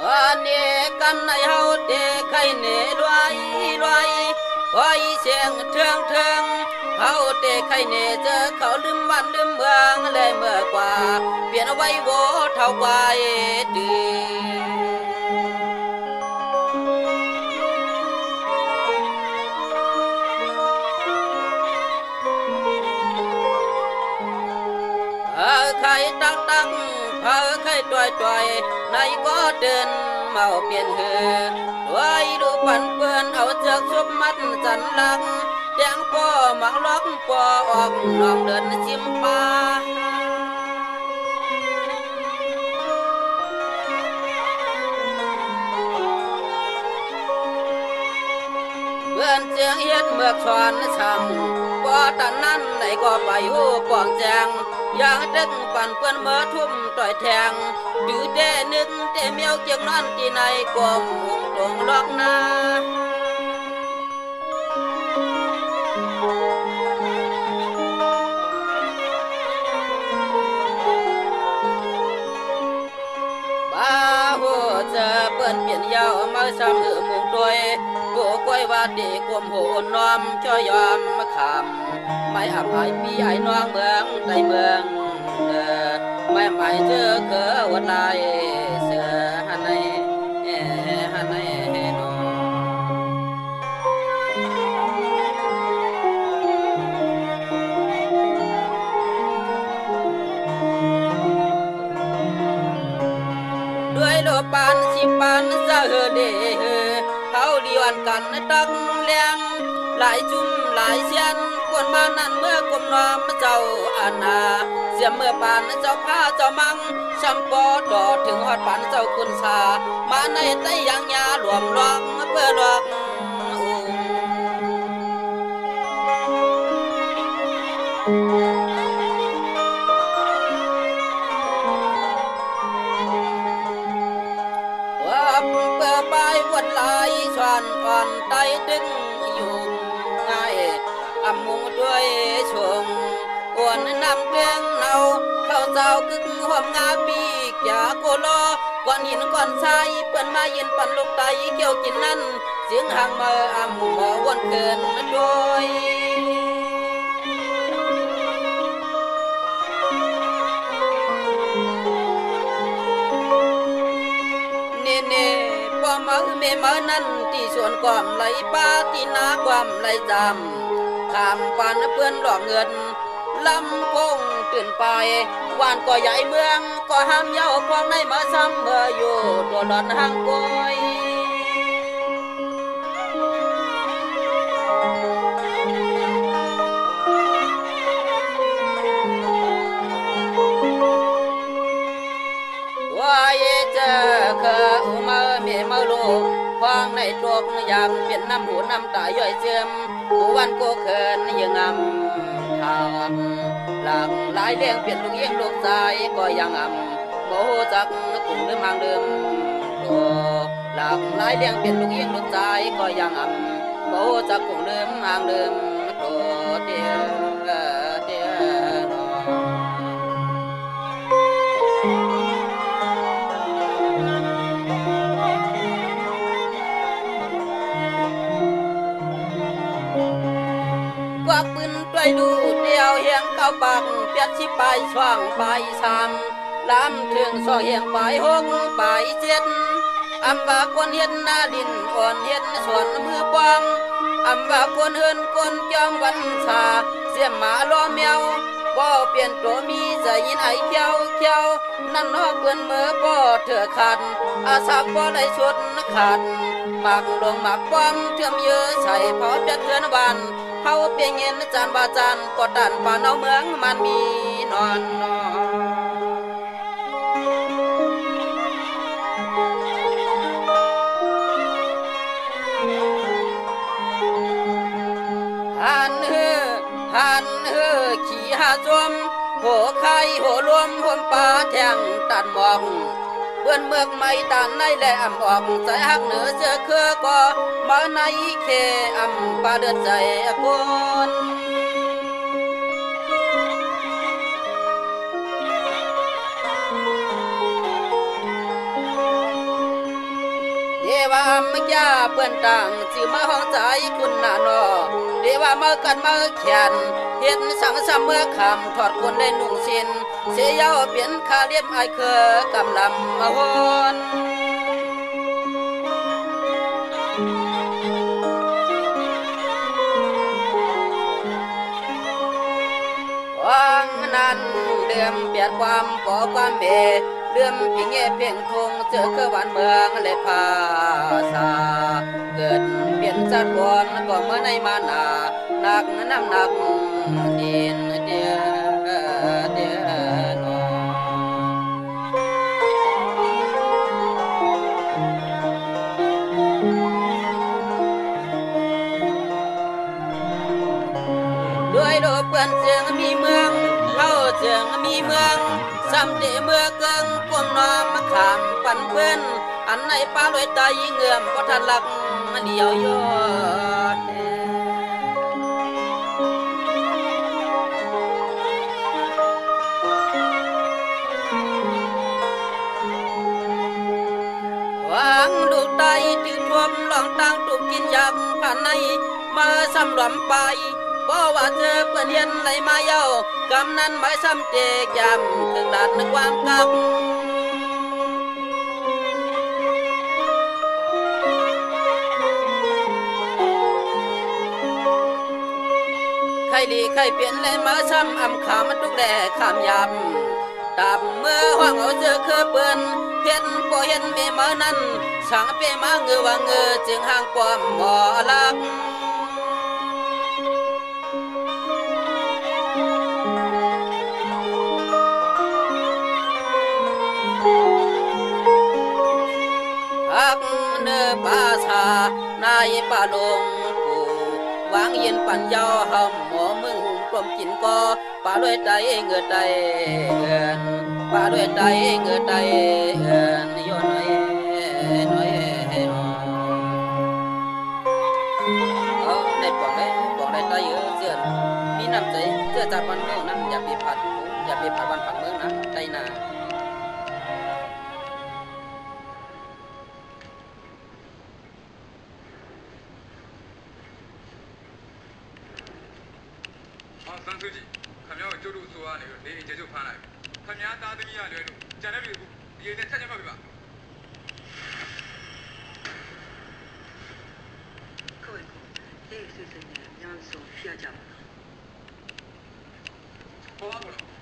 อันนี้กันในเฮาเตะไข่เนรวยรวยคอยเสียงเทืองเทืองเฮาเตะไข่เนเจอเขาลืมบ้านลืมเมืองเลยเมื่อกว่าเปลี่ยนเอาไว้โวเท่ากว่าดีใครตักตักเผอใครต่อยต่อยในก็เดินเมาเปลี่ยนเหือด้วยดูปันเปื้อนเอาเจือกชุบมัดจันลังแดงปอหมักล็อกปอออกน้องเดินชิมปลาเบื่อนเจียงเฮ็ดเมือกชอนช่ำบ่ตันนั้นไหนก็ไปหูปองแจงอย่างดึงปั่นเปื้อนเมื่อทุ่มต่อยแทงดื้อเด้นึงเต้เมียวเจียงนอนที่ในกวมหงตรงล็อกนาบ้าหัวจะเปื้อนเปลี่ยนยาวมาซ้ำมุงด้วยผู้กล้วยว่าดีกวมโหนน้อมช่อยยอมมาขำไม่อับอายพี่ไอ้น้องเมืองในเมืองไม่หมายเจอเกอวัดลายเสือฮันในฮันในนอด้วยโลปานสิปานเสอเดเขาดีวันกันตักแรงหลายจุ่มหลายเสียนกวนมานั่นเมื่อกลมน้อมเจ้าอาณาเสียเมื่อปานเจ้าผ้าเจ้ามังช้ำปอดอถึงหอดปานเจ้าคุณสามาในใจยังยาหลวมรองเพื่อรอกว่าเพื่อไปวัดลายชวนอ่อนไตดึงอยู่ง่ายอำมุงด้วยชงอ้วนนำเกลียงเนาเข้าเจ้ากึ่งหอมงาปีกอย่าโกโลก่อนหินก่อนทรายเปิ้นมายินปั่นลูกไตเกี่ยวกินนั่นเสียงห่างมาอำหมอวนเกินด้วยเน่เน่ป้อมาเมมานั่นที่สวนความไหลป้าที่นาความไหลจำข้ามปานเพื่อนหลอกเงินลำคงตื่นไปวานก็ใหญ่เมืองก็ห้ามเย้าพองในมาซ้ำเมื่ออยู่ตัวหลอนห่างก้อยตัวเจอเคอมาเมียมาโลฟองในตัวยามเปลี่ยนน้ำหูน้ำตาย่อยเสื่อมวันก็เขินยังงำทำหลังหลายเลี้ยงเปลี่ยนลูกเยี่ยงลูกชายก็ยังโมจักกลุ่มเดิมห่างเดิมโตหลังหลายเลี้ยงเปลี่ยนลูกเยี่ยงลูกชายก็ยังโมจักกลุ่มเดิมห่างเดิมโตเดียเดียนอกวักปืนด้วยดูเดียวเฮียงเก้าปักเปียดชิไปช่วงไปสามลำถึงสองเฮียงไปหกไปเจ็ดอำว่าคนเห็นหน้าดินอ่อนเห็นส่วนมือปองอำว่าคนเฮินคนจอมวันชาเสียหมาล้อแมวบ่เปลี่ยนตัวมีใจยินไอเขียวเขียวนั่นนอกเพื่อนเมื่อบ่เถื่อขาดอาสาบ่ได้ชุดขาดหมักหลวงหมักป้อมเชื่อมเยอะใส่เผาจัดเทือนบ้านเฮาเปียงเงินจานบาจานกดดันป่านเอาเมืองมันมีนอนหันขี่หาจมโหไข่โหรวมหมป่าแทงตัดหมอกเพื่อนเมืองไม่ตันในแหลมออกใจหักเหนือเจอเครือก็มาในเคป่าเดือดใจคน ว่าไม่ยาเปื้อนต่างจือมาห้องใจคุณน่ะนอเดว่ามากันมาแขนเห็นสังสามเมื่อคำถอดคนได้นุ่งสินเสียยาวเปลี่ยนคาเรียบไอเคอกำลำมาวนวังนั้นเดิมเปียดความปอความเมเลื่อมพิงเงเพียงทงเจอคือวันเมืองเลยภาษาเกิดเปลี่ยนจัดบอนก็เมื่อในมานาหนักน้ำหนักดินเดียเดียนอด้วยโดเปื่อนเจียงมีเมืองเข้าเจียงมีเมืองซ้ำเดเมื่อเกิงกวมน้อมมาขามปั่นเพื่อนอันในป้าลอยตายเงื่อมเพราะทันหลักเดียวยอดวางดูไตถือทวมลองตั้งตุกกินยำผ่านในมาซ้ำหลำไปเพราะว่าเธอเพื่อนเย็นไหลมาเย้ากำนั้นไม่ซ้ำเจกยำถึงดาดในความกักใครดีใครเปลี่ยนเลยมาซ้ำอำขามันทุกแด่ขามยำตามเมื่อห้องเอาเจอคือเปื่อนเห็นบ่เห็นมีมานั้นสั่งเปมาเงือว่าเงือจึงห่างความหมอลักฮักเนื้อป่าชานายป่าลงปูวางเย็นปั่นยาวหำหมอมึงกลมกินก็ป่าด้วยใจเงือใจเงินป่าด้วยใจเงือใจเงินโยนน้อยน้อยได้บอกได้ใจเสื่อนมีน้ำใจเสื่อจากวันเมืองนั้นอย่าไปผัดวันฝั่งเมืองนะใจนา三书记，看苗九路说那个雷接就盘来，看苗打的米啊来路，将来路也得参加报备吧。各位朋友，这个先生呢，杨总需要讲吗？不好了。